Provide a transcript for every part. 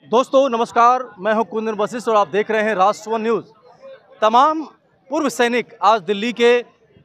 दोस्तों नमस्कार, मैं हूं कुंदन वशिष्ठ और आप देख रहे हैं राष्ट्र वन न्यूज़। तमाम पूर्व सैनिक आज दिल्ली के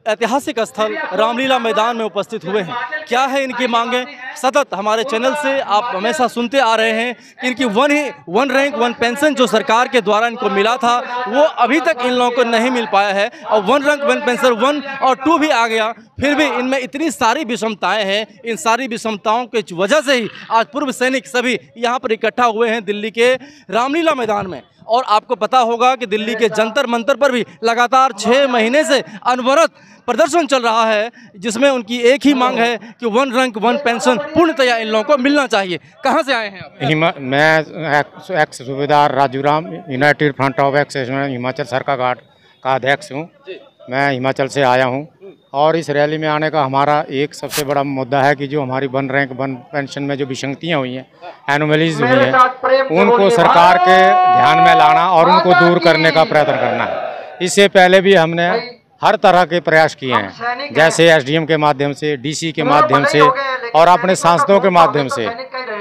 ऐतिहासिक स्थल रामलीला मैदान में उपस्थित हुए हैं। क्या है इनकी मांगें? सतत हमारे चैनल से आप हमेशा सुनते आ रहे हैं कि इनकी वन रैंक वन पेंशन जो सरकार के द्वारा इनको मिला था वो अभी तक इन लोगों को नहीं मिल पाया है, और वन रैंक वन पेंशन 1 और 2 भी आ गया, फिर भी इनमें इतनी सारी विषमताएं हैं। इन सारी विषमताओं की वजह से ही आज पूर्व सैनिक सभी यहाँ पर इकट्ठा हुए हैं दिल्ली के रामलीला मैदान में। और आपको पता होगा कि दिल्ली के जंतर मंतर पर भी लगातार 6 महीने से अनवरत प्रदर्शन चल रहा है, जिसमें उनकी एक ही मांग है कि 1 रैंक 1 पेंशन पूर्णतया इन लोगों को मिलना चाहिए। कहाँ से आए हैं आप? मैं ex Subedar Raju Ram, United Front of Accession Himachal Sarkaghat का अध्यक्ष हूँ। मैं हिमाचल से आया हूँ और इस रैली में आने का हमारा एक सबसे बड़ा मुद्दा है कि जो हमारी 1 रैंक 1 पेंशन में जो विसंगतियाँ हुई हैं, एनोमलीज हुई हैं, उनको सरकार के ध्यान में लाना और उनको दूर करने का प्रयत्न करना है। इससे पहले भी हमने हर तरह के प्रयास किए हैं, जैसे एसडीएम के माध्यम से, डीसी के माध्यम से और अपने सांसदों के माध्यम से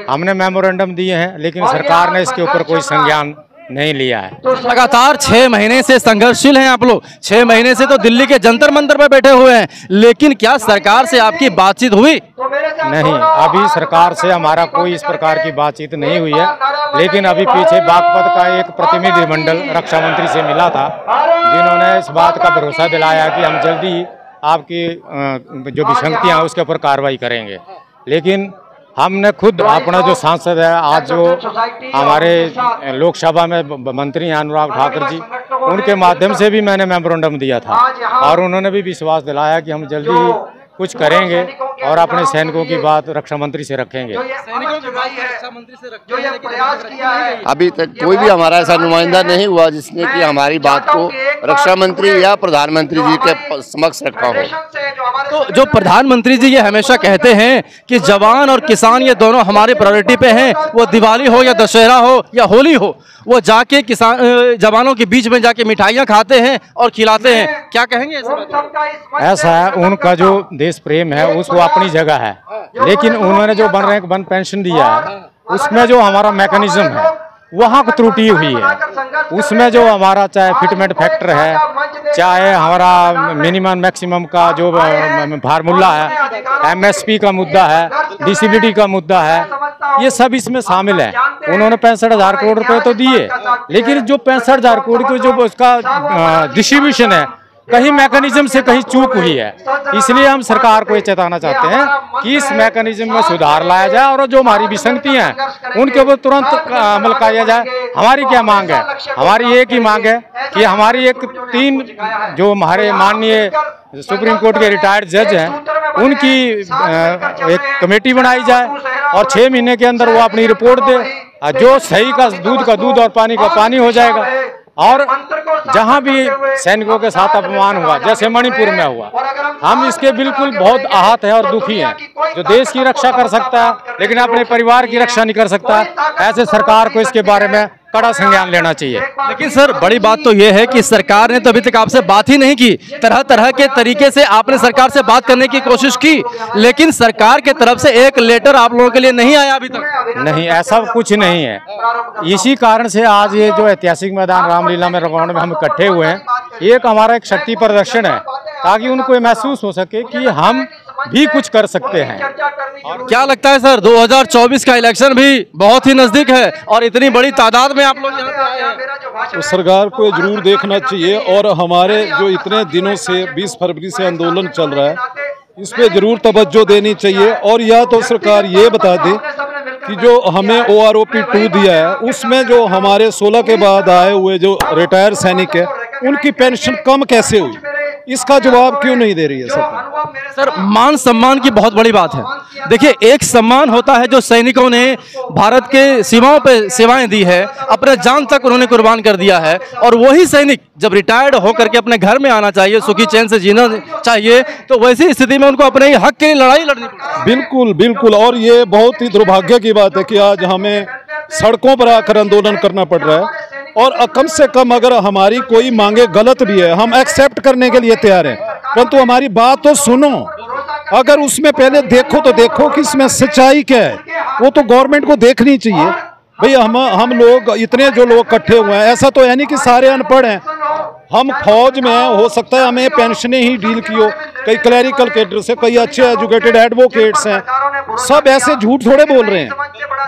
हमने मेमोरेंडम दिए हैं, लेकिन सरकार ने इसके ऊपर कोई संज्ञान नहीं लिया है। लगातार 6 महीने से संघर्षशील हैं आप लोग। 6 महीने से तो दिल्ली के जंतर मंतर पर बैठे हुए हैं, लेकिन क्या सरकार से आपकी बातचीत हुई? नहीं, अभी सरकार से हमारा कोई इस प्रकार की बातचीत नहीं हुई है, लेकिन अभी पीछे बागपत का एक प्रतिनिधिमंडल रक्षा मंत्री से मिला था, जिन्होंने इस बात का भरोसा दिलाया कि हम जल्दी ही आपकी जो विसंगतियाँ हैं उसके ऊपर कार्रवाई करेंगे। लेकिन हमने खुद अपना जो सांसद है, आज जो हमारे लोकसभा में मंत्री हैं अनुराग ठाकुर जी, उनके माध्यम से भी मैंने मेमोरेंडम दिया था और उन्होंने भी विश्वास दिलाया कि हम जल्दी ही कुछ करेंगे और अपने सैनिकों की बात रक्षा मंत्री से रखेंगे। अभी तक कोई भी हमारा ऐसा नुमाइंदा नहीं हुआ जिसने कि हमारी बात को रक्षा मंत्री या प्रधानमंत्री जी के समक्ष रखा हो। तो जो प्रधानमंत्री जी ये हमेशा कहते हैं कि जवान और किसान ये दोनों हमारी प्रायोरिटी पे हैं, वो दिवाली हो या दशहरा हो या होली हो, वो जाके किसान जवानों के बीच में जाके मिठाइयाँ खाते हैं और खिलाते हैं। क्या कहेंगे ऐसा है, उनका जो देश प्रेम है उसको अपनी जगह है, लेकिन उन्होंने जो 1 रैंक 1 पेंशन दिया है उसमें जो हमारा मैकेनिज्म है वहाँ को त्रुटि हुई है। उसमें जो हमारा चाहे फिटमेंट फैक्टर है, चाहे हमारा मिनिमम मैक्सिमम का जो फार्मूला है, एमएसपी का मुद्दा है, डिसेबिलिटी का मुद्दा है, ये सब इसमें शामिल है। उन्होंने 65,000 करोड़ रुपए तो दिए, लेकिन जो 65,000 करोड़ की जो उसका डिस्ट्रीब्यूशन है, कहीं मैकेनिज्म से कहीं चूक हुई है। इसलिए हम सरकार को ये चेताना चाहते हैं कि इस मैकेनिज्म में सुधार लाया जाए और जो हमारी विसंगतियां हैं उनके ऊपर तुरंत अमल किया जाए। हमारी क्या मांग है? हमारी एक ही मांग है कि हमारी 3 जो हमारे माननीय सुप्रीम कोर्ट के रिटायर्ड जज हैं, उनकी एक कमेटी बनाई जाए और 6 महीने के अंदर वो अपनी रिपोर्ट दे। जो सही का दूध और पानी का पानी हो जाएगा। और जहां भी सैनिकों के साथ अपमान हुआ, जैसे मणिपुर में हुआ, हम इसके बिल्कुल बहुत आहत हैं और दुखी हैं। जो देश की रक्षा कर सकता है लेकिन अपने परिवार की रक्षा नहीं कर सकता, ऐसे सरकार को इसके बारे में कड़ा संज्ञान लेना चाहिए। लेकिन सर बड़ी बात तो ये है कि सरकार ने तो अभी तक आपसे बात ही नहीं की। तरह तरह के तरीके से आपने सरकार से बात करने की कोशिश की, लेकिन सरकार के तरफ से एक लेटर आप लोगों के लिए नहीं आया अभी तक। नहीं, ऐसा कुछ नहीं है। इसी कारण से आज ये जो ऐतिहासिक मैदान रामलीला में ग्राउंड में हम इकट्ठे हुए हैं, एक हमारा एक शक्ति प्रदर्शन है, ताकि उनको महसूस हो सके कि हम भी कुछ कर सकते हैं। और क्या लगता है सर, 2024 का इलेक्शन भी बहुत ही नजदीक है और इतनी बड़ी तादाद में आप लोग यहाँ पे आए हैं, तो सरकार को जरूर देखना चाहिए और हमारे जो इतने दिनों से 20 फरवरी से आंदोलन चल रहा है, इस पे जरूर तवज्जो देनी चाहिए। और या तो सरकार ये बता दे कि जो हमें OROP 2 दिया है उसमें जो हमारे 16 के बाद आए हुए जो रिटायर सैनिक है उनकी पेंशन कम कैसे हुई, इसका जवाब क्यों नहीं दे रही है सरकार? सर मान सम्मान की बहुत बड़ी बात है। देखिए, एक सम्मान होता है जो सैनिकों ने भारत के सीमाओं पे सेवाएं दी है, अपने जान तक उन्होंने कुर्बान कर दिया है, और वही सैनिक जब रिटायर्ड होकर के अपने घर में आना चाहिए, सुखी चैन से जीना चाहिए, तो वैसी स्थिति में उनको अपने हक के लिए लड़ाई लड़नी पड़ती है। बिल्कुल बिल्कुल, और ये बहुत ही दुर्भाग्य की बात है कि आज हमें सड़कों पर आकर आंदोलन करना पड़ रहा है। और कम से कम अगर हमारी कोई मांगे गलत भी है, हम एक्सेप्ट करने के लिए तैयार हैं, परंतु हमारी बात तो सुनो। अगर उसमें पहले देखो तो देखो कि इसमें सच्चाई क्या है, वो तो गवर्नमेंट को देखनी चाहिए। भाई हम लोग इतने जो लोग इकट्ठे हुए हैं, ऐसा तो है नहीं कि सारे अनपढ़ हैं। हम फौज में हो सकता है हमें पेंशनें ही डील की हो, कई क्लैरिकल कैडर से, कई अच्छे एजुकेटेड एडवोकेट्स हैं, सब ऐसे झूठ थोड़े बोल रहे हैं।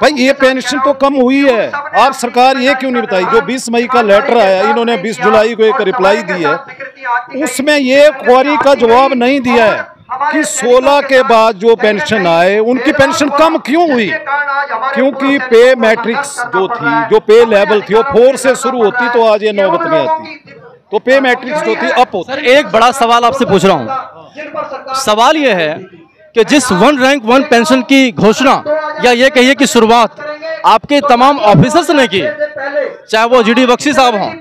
भाई ये पेंशन तो कम हुई है, आप सरकार ये क्यों नहीं बताई? जो 20 मई का लेटर आया, इन्होंने 20 जुलाई को एक रिप्लाई दी है, उसमें ये क्वेरी का जवाब नहीं दिया है कि 16 के बाद जो पेंशन आए उनकी पेंशन कम क्यों हुई। क्योंकि पे मैट्रिक्स जो थी, जो पे लेवल थी, वो 4 से शुरू होती तो आज ये नौबत में आती। तो पे मैट्रिक्स जो थी अप होती। सर एक बड़ा सवाल आपसे पूछ रहा हूँ, सवाल ये है कि जिस 1 रैंक 1 पेंशन की घोषणा या ये कहिए कि शुरुआत आपके तमाम ऑफिसर्स ने की, चाहे वो जीडी बख्शी साहब हों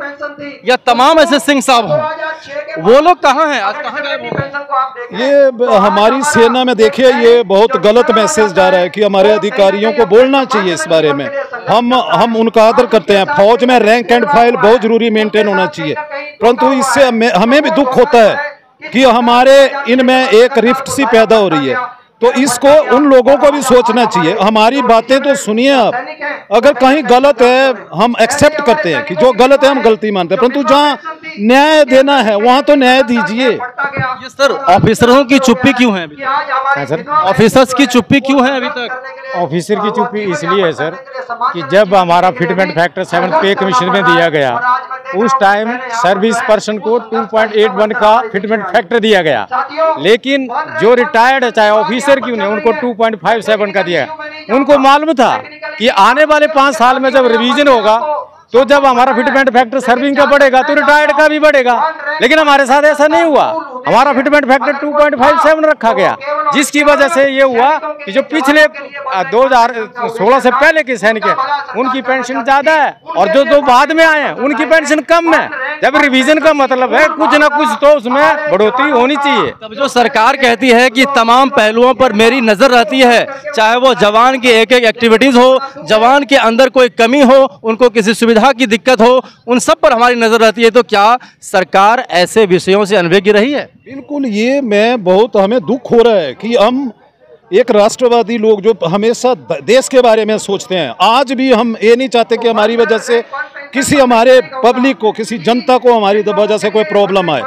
या तमाम एसएस सिंह साहब हों, वो लोग कहाँ हैं आज, कहाँ गायब हो गए? ये हमारी सेना में देखिए, ये बहुत गलत मैसेज जा रहा है कि हमारे अधिकारियों को बोलना चाहिए इस बारे में। हम उनका आदर करते हैं, फौज में रैंक एंड फाइल बहुत जरूरी मेंटेन होना चाहिए, परंतु इससे हमें भी दुख होता है कि हमारे इनमें एक रिफ्ट सी पैदा हो रही है। तो इसको उन लोगों को भी सोचना चाहिए। हमारी बातें तो सुनिए आप, अगर कहीं गलत है हम एक्सेप्ट करते हैं कि जो गलत है हम गलती मानते हैं, परंतु जहाँ न्याय देना है वहाँ तो न्याय दीजिए। ये सर ऑफिसरों की चुप्पी क्यों है अभी तक? सर ऑफिसर्स की चुप्पी क्यों है अभी तक? ऑफिसर की चुप्पी इसलिए है सर कि जब हमारा फिटमेंट फैक्टर 7 पे कमीशन में दिया गया, उस टाइम सर्विस पर्सन को 2.81 का फिटमेंट फैक्टर दिया गया, लेकिन जो रिटायर्ड है चाहे ऑफिसर क्यों नहीं, उनको 2.57 का दिया। उनको मालूम था कि आने वाले 5 साल में जब रिवीजन होगा तो जब हमारा फिटमेंट फैक्टर सर्विंग का बढ़ेगा तो रिटायर्ड का भी बढ़ेगा, लेकिन हमारे साथ ऐसा नहीं हुआ। हमारा फिटमेंट फैक्टर 2.57 रखा गया, जिसकी वजह से ये हुआ कि जो पिछले 2016 से पहले के सैनिक हैं उनकी पेंशन ज्यादा है और जो बाद में आए हैं उनकी पेंशन कम है। जब रिवीजन का मतलब है कुछ ना कुछ तो उसमें बढ़ोतरी होनी चाहिए। तब जो सरकार कहती है कि तमाम पहलुओं पर मेरी नजर रहती है, चाहे वो जवान की एक एक एक्टिविटीज हो, जवान के अंदर कोई कमी हो, उनको किसी सुविधा की दिक्कत हो, उन सब पर हमारी नजर रहती है, तो क्या सरकार ऐसे विषयों से अनभिज्ञ रही है? बिल्कुल, ये हमें दुख हो रहा है कि हम एक राष्ट्रवादी लोग जो हमेशा देश के बारे में सोचते हैं, आज भी हम ये नहीं चाहते कि हमारी वजह से किसी हमारे पब्लिक को, किसी जनता को हमारी वजह से कोई प्रॉब्लम आए।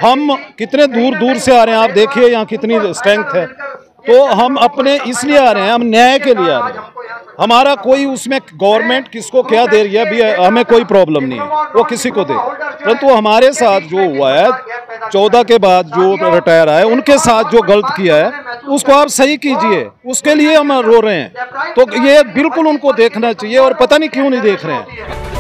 हम कितने दूर दूर से आ रहे हैं, आप देखिए यहाँ कितनी स्ट्रेंथ है। तो हम अपने इसलिए आ रहे हैं, हम न्याय के लिए आ रहे हैं। हमारा कोई उसमें गवर्नमेंट किसको क्या दे रही है भी हमें कोई प्रॉब्लम नहीं है, वो किसी को दे, परंतु हमारे साथ जो हुआ है 14 के बाद जो रिटायर आए उनके साथ जो गलत किया है उसको आप सही कीजिए, उसके लिए हम रो रहे हैं। तो ये बिल्कुल उनको देखना चाहिए और पता नहीं क्यों नहीं देख रहे हैं।